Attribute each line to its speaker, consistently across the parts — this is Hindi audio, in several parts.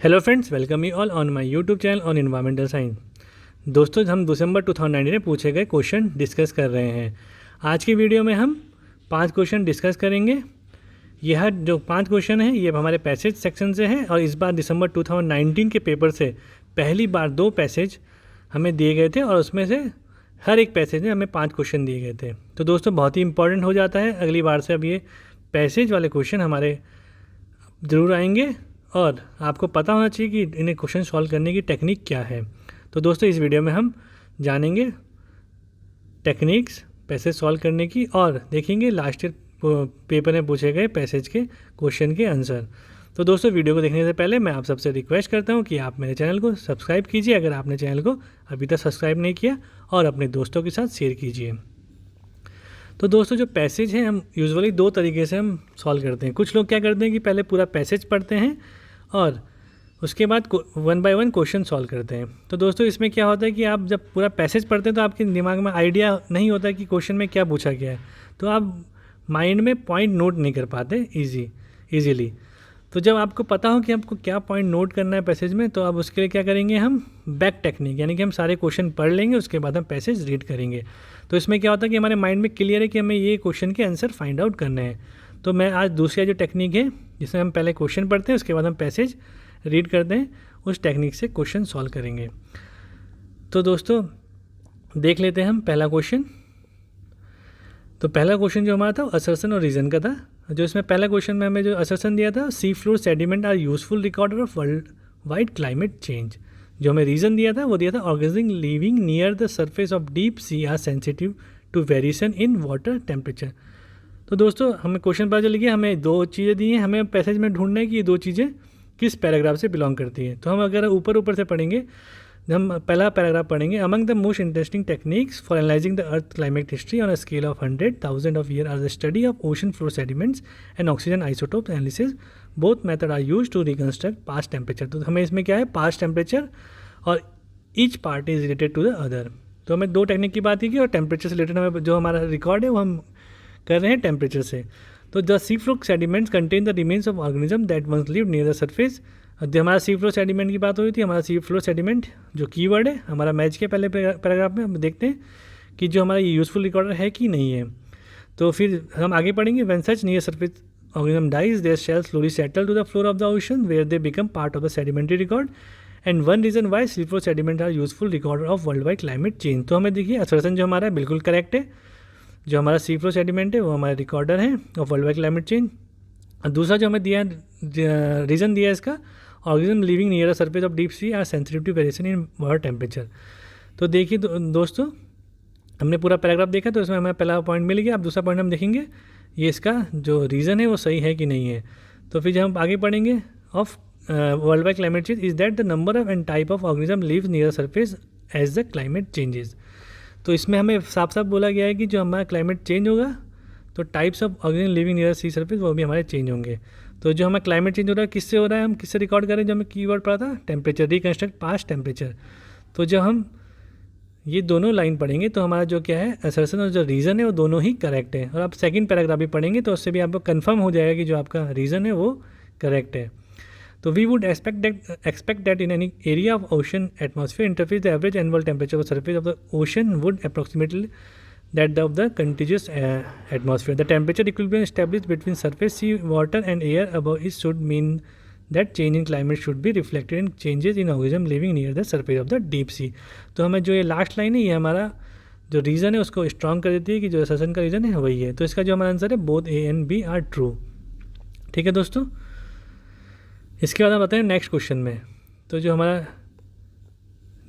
Speaker 1: Hello friends, welcome you all on my YouTube channel on environmental science. दोस्तों, हम दिसंबर 2019 में पूछे गए क्वेश्चन डिस्कस कर रहे हैं। आज की वीडियो में हम 5 क्वेश्चन डिस्कस करेंगे। यह जो 5 क्वेश्चन हैं ये हमारे पैसेज सेक्शन से हैं और इस बार दिसंबर 2019 के पेपर से पहली बार 2 पैसेज हमें दिए गए थे और उसमें से हर एक पैसेज में हमें 5 क्वेश्चन दिए गए थे। तो दोस्तों, बहुत ही इंपॉर्टेंट हो जाता है। अगली बार से अब ये पैसेज वाले क्वेश्चन हमारे ज़रूर आएंगे और आपको पता होना चाहिए कि इन्हें क्वेश्चन सॉल्व करने की टेक्निक क्या है। तो दोस्तों, इस वीडियो में हम जानेंगे टेक्निक्स पैसेज सॉल्व करने की और देखेंगे लास्ट ईयर पेपर में पूछे गए पैसेज के क्वेश्चन के आंसर। तो दोस्तों, वीडियो को देखने से पहले मैं आप सबसे रिक्वेस्ट करता हूं कि आप मेरे चैनल को सब्सक्राइब कीजिए अगर आपने चैनल को अभी तक सब्सक्राइब नहीं किया, और अपने दोस्तों के साथ शेयर कीजिए। तो दोस्तों, जो पैसेज है हम यूजुअली 2 तरीके से हम सॉल्व करते हैं। कुछ लोग क्या करते हैं कि पहले पूरा पैसेज पढ़ते हैं और उसके बाद 1 बाय 1 क्वेश्चन सॉल्व करते हैं। तो दोस्तों, इसमें क्या होता है कि आप जब पूरा पैसेज पढ़ते हैं तो आपके दिमाग में आइडिया नहीं होता कि क्वेश्चन में क्या पूछा गया है, तो आप माइंड में पॉइंट नोट नहीं कर पाते ईजीली। तो जब आपको पता हो कि आपको क्या पॉइंट नोट करना है पैसेज में, तो अब उसके लिए क्या करेंगे हम बैक टेक्निक, यानी कि हम सारे क्वेश्चन पढ़ लेंगे, उसके बाद हम पैसेज रीड करेंगे। तो इसमें क्या होता है कि हमारे माइंड में क्लियर है कि हमें ये क्वेश्चन के आंसर फाइंड आउट करने हैं। तो मैं आज दूसरी जो टेक्निक है जिसमें हम पहले क्वेश्चन पढ़ते हैं उसके बाद हम पैसेज रीड करते हैं, उस टेक्निक से क्वेश्चन सॉल्व करेंगे। तो दोस्तों, देख लेते हैं हम पहला क्वेश्चन। तो पहला क्वेश्चन जो हमारा था असर्शन और रीज़न का था। जो इसमें पहला क्वेश्चन में हमें जो असर्शन दिया था, sea floor sediment are useful recorder of world wide climate change. जो हमें रीज़न दिया था वो दिया था organism living near the surface of deep sea are sensitive to variation in water temperature. तो दोस्तों, हमें क्वेश्चन पता चल गया, हमें 2 चीज़ें दी हैं, हमें पैसेज में ढूंढना है कि ये 2 चीज़ें किस पैराग्राफ से बिलोंग करती है। तो हम अगर ऊपर से पढ़ेंगे, हम पहला पैराग्राफ पढ़ेंगे। Among the most interesting techniques for analysing the earth climate history on a scale of 100,000 of year are the study of ocean floor sediments and oxygen isotope analysis. Both method are use to reconstruct past temperature. तो हमें इसमें क्या है, पास्ट टेम्परेचर और each part is related to the other. तो हमें 2 टेक्निक की बात की और टेम्परेचर से रिलेटेड हमें जो हमारा रिकॉर्ड है वो हम कर रहे हैं टेम्परेचर से। तो the sea floor sediments contain the remains of organism that once lived near the surface. जो हमारा सी फ्लोर सेडिमेंट की बात हुई थी, हमारा सी फ्लोर सेडिमेंट जो कीवर्ड है हमारा मैच के पहले पैराग्राफ में, हम देखते हैं कि जो हमारा यूजफुल रिकॉर्डर है कि नहीं है। तो फिर हम आगे पढ़ेंगे। When such near surface organism dies their shell slowly settle to the floor of the ocean where they become part of the sedimentary record and one reason why sea floor sediment are useful recorder of world wide climate change. तो हमें देखिए असर्शन जो हमारा है बिल्कुल करेक्ट है। जो हमारा सी फ्लोर सेडिमेंट है वो हमारा रिकॉर्डर है of world wide climate change. और दूसरा जो हमें दिया रीज़न दिया है इसका, organism living near the surface of deep sea are sensitive to variation in water temperature. तो देखिए दोस्तों, हमने पूरा पैराग्राफ देखा तो इसमें हमें पहला पॉइंट मिल गया। अब दूसरा पॉइंट हम देखेंगे ये इसका जो रीज़न है वो सही है कि नहीं है। तो फिर जब हम आगे पढ़ेंगे of world wide climate change is that the number of and type of organism lives near the surface as the climate changes. तो इसमें हमें साफ साफ बोला गया है कि जो हमारा क्लाइमेट चेंज होगा तो types of organism living near sea surface वो भी हमारे चेंज होंगे। तो जो हमें क्लाइमेट चेंज हो रहा है किससे हो रहा है, हम किससे रिकॉर्ड करें, जो हमें कीवर्ड पड़ा था टेम्परेचर, रिकंस्ट्रक्ट पास्ट टेम्परेचर। तो जब हम ये दोनों लाइन पढ़ेंगे तो हमारा जो क्या है असर्शन और जो रीज़न है वो दोनों ही करेक्ट है। और आप सेकंड पैराग्राफ भी पढ़ेंगे तो उससे भी आपको कंफर्म हो जाएगा कि जो आपका रीज़न है वो करेक्ट है। तो we would expect that in any area of ocean atmosphere interface the average annual temperature of surface of the ocean would approximately that of the contiguous atmosphere. The temperature equilibrium established between surface sea water and air above it should mean that change in climate should be reflected in changes in organism living near the surface of the deep sea. तो हमें जो ये लास्ट लाइन है ये हमारा जो रीज़न है उसको स्ट्रॉन्ग कर देती है कि जो असर्शन का रीज़न है वही है। तो इसका जो हमारा आंसर है both A and B are true. ठीक है दोस्तों, इसके बाद हम बताएं नेक्स्ट क्वेश्चन में। तो जो हमारा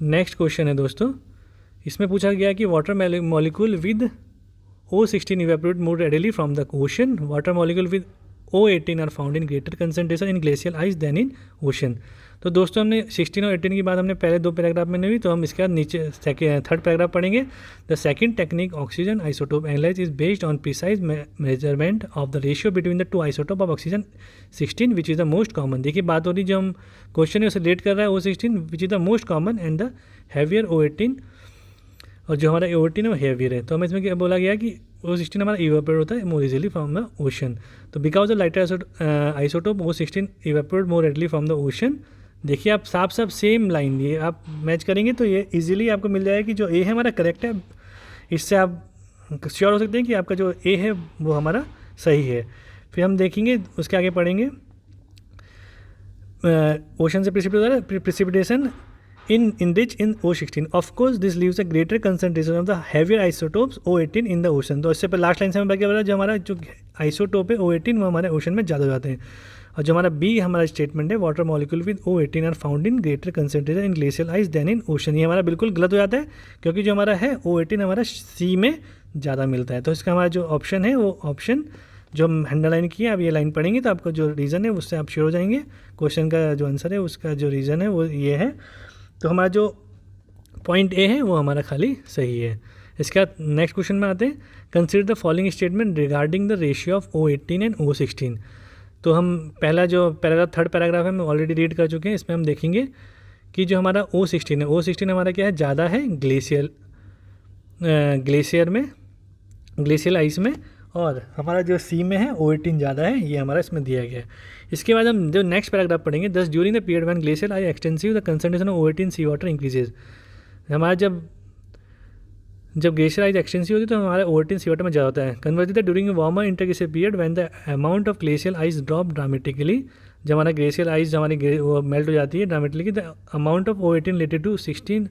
Speaker 1: नेक्स्ट क्वेश्चन है दोस्तों, इसमें पूछा गया कि water molecule with O16 evaporate more readily from the ocean. Water molecule with O18 are found in greater concentration in glacial ice than in ocean. तो दोस्तों, हमने 16 और 18 की बात हमने पहले 2 पैराग्राफ में नहीं हुई, तो हम इसके बाद नीचे थर्ड पैराग्राफ पढ़ेंगे। The second technique oxygen isotope analyse is based on precise measurement of the ratio between the 2 isotope of oxygen 16 which is the most common. देखिए बात हो रही जो हम क्वेश्चन है उसे रिलेट कर रहा है O16 which is the most common and the heavier O18, और जो हमारा O18 है वो हेवियर है। तो हमें इसमें क्या बोला गया कि O16 हमारा इवेपोरेट होता है more easily from the ocean. तो because the lighter isotope O16 evaporate more readily from the ocean देखिए आप साफ साफ सेम लाइन, ये आप मैच करेंगे तो ये इजीली आपको मिल जाएगा कि जो ए है हमारा करेक्ट है। इससे आप श्योर हो सकते हैं कि आपका जो ए है वो हमारा सही है। फिर हम देखेंगे उसके आगे पढ़ेंगे, ओशन से precipitation in rich in O16, of course this leaves a greater concentration of the heavier isotopes O18 in the ocean। तो इससे लास्ट लाइन से हमें क्या बोला, जो हमारा जो आइसोटोप है O18 वो हमारे ओशन में ज़्यादा हो जाते हैं। और जो हमारा बी हमारा स्टेटमेंट है, water molecule with O18 are found in greater concentration in glacial ice than in ocean, ये हमारा बिल्कुल गलत हो जाता है, क्योंकि जो हमारा है O18 हमारा सी में ज़्यादा मिलता है। तो इसका हमारा जो ऑप्शन है वो ऑप्शन जो हम अंडरलाइन किए, आप ये लाइन पढ़ेंगे तो आपको जो रीज़न है उससे आप श्योर हो जाएंगे, क्वेश्चन का जो आंसर है उसका जो रीज़न है वो ये है। तो हमारा जो पॉइंट ए है वो हमारा खाली सही है। इसके बाद नेक्स्ट क्वेश्चन में आते हैं, consider the following statement regarding the ratio of O18 and O16। तो हम पहला जो पैराग्राफ, थर्ड पैराग्राफ है, हम ऑलरेडी रीड कर चुके हैं। इसमें हम देखेंगे कि जो हमारा O16 है, O16 हमारा क्या है, ज़्यादा है ग्लेशियल आइस में, और हमारा जो सी में है O18 ज़्यादा है, ये हमारा इसमें दिया गया है। इसके बाद हम जो नेक्स्ट पैराग्राफ पढ़ेंगे, thus during the period when glacial ice extensive the concentration of O18 sea water increases. हमारा जब ग्लेशियर आइस एक्सटेंसिव होती है तो हमारा O18 सी वाटर में ज़्यादा होता है। Converted during warmer interglacial period when the amount of glacial ice drop dramatically. जब हमारा ग्लेशियल आइस हमारी वो मेल्ट हो जाती है dramatically, the amount of O18 related to 16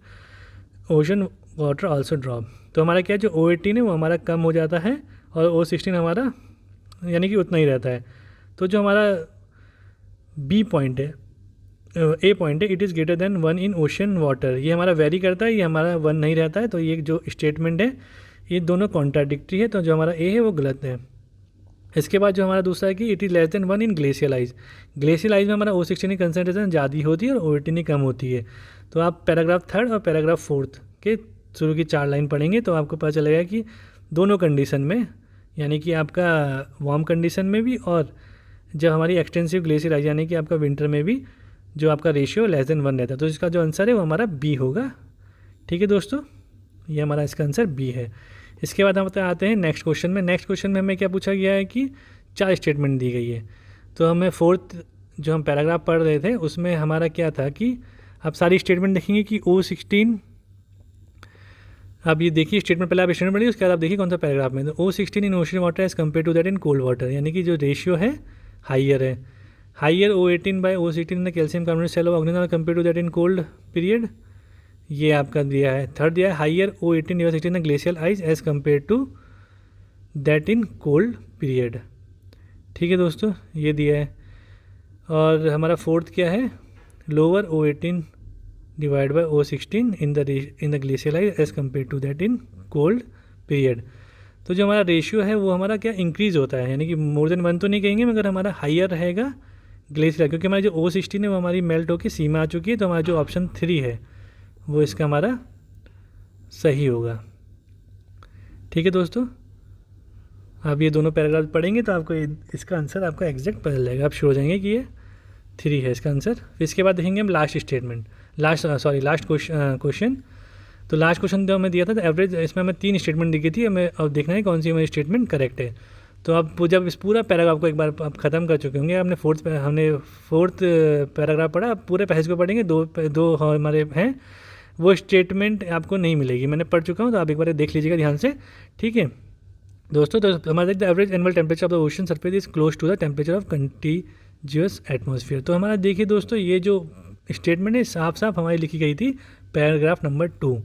Speaker 1: ocean water also drop. तो हमारा क्या है, जो O18 है वो हमारा कम हो जाता है और O16 हमारा यानी कि उतना ही रहता है। तो जो हमारा बी पॉइंट है, ए पॉइंट है, it is greater than 1 in ocean water, ये हमारा वेरी करता है, ये हमारा 1 नहीं रहता है। तो ये जो स्टेटमेंट है ये दोनों कॉन्ट्राडिक्टरी है, तो जो हमारा ए है वो गलत है। इसके बाद जो हमारा दूसरा है कि it is less than 1 in glacial ice. Glacial ice में हमारा O16 की कंसनट्रेशन ज़्यादा होती है और O18 कम होती है। तो आप पैराग्राफ थर्ड और पैराग्राफ फोर्थ के शुरू की 4 लाइन पढ़ेंगे तो आपको पता चलेगा कि दोनों कंडीशन में, यानी कि आपका वार्म कंडीशन में भी और जब हमारी एक्सटेंसिव ग्लेशियर आइस यानी कि आपका विंटर में भी, जो आपका रेशियो लेस देन 1 रहता है। तो इसका जो आंसर है वो हमारा बी होगा। ठीक है दोस्तों, ये हमारा इसका आंसर बी है। इसके बाद हम आते हैं नेक्स्ट क्वेश्चन में। नेक्स्ट क्वेश्चन में हमें क्या पूछा गया है कि 4 स्टेटमेंट दी गई है। तो हमें फोर्थ जो हम पैराग्राफ पढ़ रहे थे उसमें हमारा क्या था कि आप सारी स्टेटमेंट देखेंगे कि O16, अब ये देखिए स्टेटमेंट, पहले आप स्टेटमेंट पढ़िए उसके बाद आप देखिए कौन सा पैराग्राफ में। तो O16 in ocean water as compare to that in cold water, यानी कि जो रेशियो है हाइयर है, higher O18 by O16 in the calcium carbonate shell of organism compare to that in cold period, ये आपका दिया है। थर्ड दिया है higher O18 divide 16 the glacial ice age compare to that in cold period. ठीक है दोस्तों, ये दिया है। और हमारा फोर्थ क्या है, lower O18 divide by O16 in the glacial ice age compare to that in cold period. तो जो हमारा रेशियो है वो हमारा क्या इंक्रीज़ होता है, यानी कि मोर देन 1 तो नहीं कहेंगे मगर हमारा हाइयर रहेगा ग्लेशियर, क्योंकि हमारी जो O16 है वो हमारी मेल्ट होकर सी में आ चुकी है। तो हमारा जो ऑप्शन 3 है वो इसका हमारा सही होगा। ठीक है दोस्तों, आप ये दोनों पैराग्राफ पढ़ेंगे तो आपको इसका आंसर आपका एग्जैक्ट पता चलेगा, आप श्योर हो जाएंगे कि ये 3 है इसका आंसर। फिर इसके बाद देखेंगे हम लास्ट स्टेटमेंट, लास्ट क्वेश्चन। तो लास्ट क्वेश्चन जो हमें दिया था, तो एवरेज, इसमें हमें 3 स्टेटमेंट दी गई थी, हमें अब देखना है कौन सी हमारी स्टेटमेंट करेक्ट है। तो आप जब इस पूरा पैराग्राफ को एक बार आप ख़त्म कर चुके होंगे, हमने फोर्थ पैराग्राफ पढ़ा, आप पूरे पैसेज को पढ़ेंगे, दो हमारे हैं, वो स्टेटमेंट आपको नहीं मिलेगी, मैंने पढ़ चुका हूँ, तो आप एक बार देख लीजिएगा ध्यान से। ठीक है दोस्तों, तो हमारा the average annual temperature of the ocean surface is close to the temperature of contiguous atmosphere. तो हमारा देखिए दोस्तों, ये जो स्टेटमेंट है साफ साफ हमारी लिखी गई थी पैराग्राफ नंबर 2।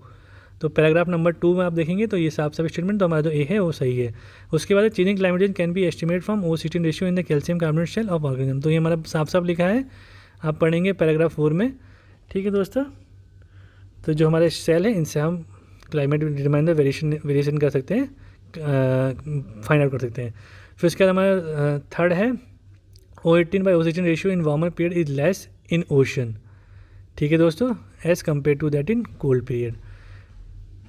Speaker 1: तो पैराग्राफ नंबर 2 में आप देखेंगे तो ये साफ साफ स्टेटमेंट, तो हमारा जो ए है वो सही है। उसके बाद changing climate change can be estimate from O16 ratio in the calcium carbonate shell of organism. तो ये हमारा साफ साफ लिखा है, आप पढ़ेंगे पैराग्राफ 4 में। ठीक है दोस्तों, तो जो हमारे सेल है इनसे हम क्लाइमेट डिटरमाइन द वेरिएशन कर सकते हैं, फाइंड आउट कर सकते हैं। फिर उसके बाद हमारा थर्ड है O18 by O16 ratio in warmer period is less in ocean. ठीक है दोस्तों, as compare to that in cold period.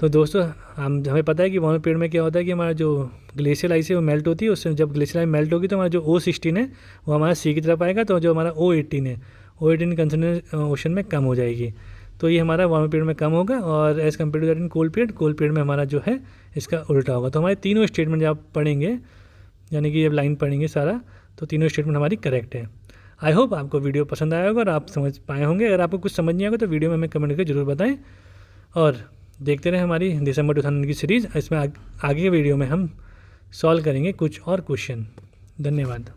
Speaker 1: तो दोस्तों हमें पता है कि वार्मर पीरियड में क्या होता है कि हमारा जो ग्लेशियल आइस है वो मेल्ट होती है, उससे जब ग्लेशियल आइस मेल्ट होगी तो हमारा जो O16 है वो हमारा सी की तरफ आएगा, तो जो हमारा O18 है, O18 कंसंट्रेशन ओशन में कम हो जाएगी। तो ये हमारा वार्मर पीरियड में कम होगा, और as compare to that in cold period में हमारा जो है इसका उल्टा होगा। तो हमारे तीनों स्टेटमेंट जब आप पढ़ेंगे, यानी कि जब लाइन पढ़ेंगे सारा, तो तीनों स्टेटमेंट हमारी करेक्ट है। आई होप आपको वीडियो पसंद आया होगा और आप समझ पाए होंगे। अगर आपको कुछ समझ नहीं आएगा तो वीडियो में हमें कमेंट करके ज़रूर बताएं और देखते रहें हमारी दिसंबर 2009 की सीरीज़। इसमें आगे के वीडियो में हम सॉल्व करेंगे कुछ और क्वेश्चन। धन्यवाद।